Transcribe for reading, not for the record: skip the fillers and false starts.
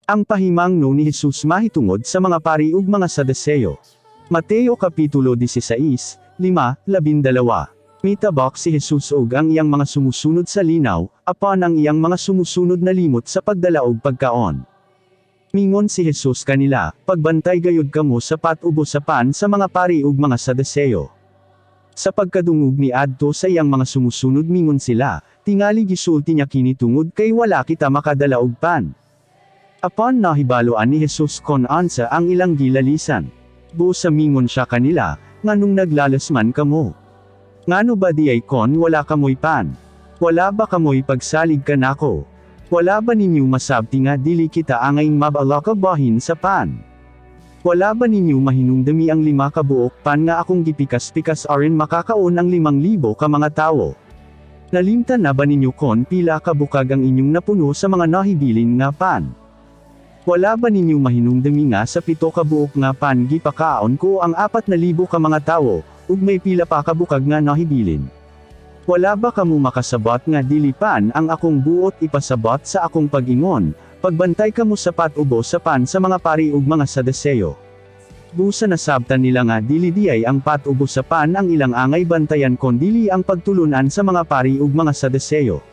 Ang pahimangno ni Jesus mahitungod sa mga pari ug mga Saduseyo. Mateo Kapitulo 16, 5-12. Mitabok si Jesus ug ang iyang mga sumusunod sa linaw, apan ang iyang mga sumusunod na limot sa pagdala og pagkaon. Mingon si Jesus kanila, pagbantay gayud kamo sa patubo sa pan sa mga pari ug mga Saduseyo. Sa pagkadungog ni adto sa iyang mga sumusunod mingon sila, tingali gisulti niya kini tungod kay wala kita makadala og pan. Apan nahibaloan ni Jesus kon ansa ang ilang gilalisan. Busa mingon siya kanila, nganong naglalasman kamo? Ngano ba di ay kon wala kamoy pan? Wala ba kamoy pagsalig ka nako? Wala ba ninyo masabti nga dili kita angay mabalakabahin sa pan? Wala ba ninyo mahinumdumi ang 5 kabuok pan nga akong gipikas-pikas aron makakaon ang 5,000 ka mga tawo? Nalimtan na ba ninyo kon pila kabukag ang inyong napuno sa mga nahibilin nga pan? Wala ba ninyo mahinumdumi nga sa 7 kabuok nga pan gipakaon ko ang 4,000 ka mga tawo, ug may pila pa kabukag nga nahibilin? Wala ba kamo makasabot nga dili pan ang akong buot ipasabot sa akong pag-ingon, pagbantay kamo sa patubo sa pan sa mga pari ug mga Saduseyo? Busa nasabtan nila nga dili diay ang patubo sa pan ang ilang angay bantayan kon dili ang pagtulunan sa mga pari ug mga Saduseyo.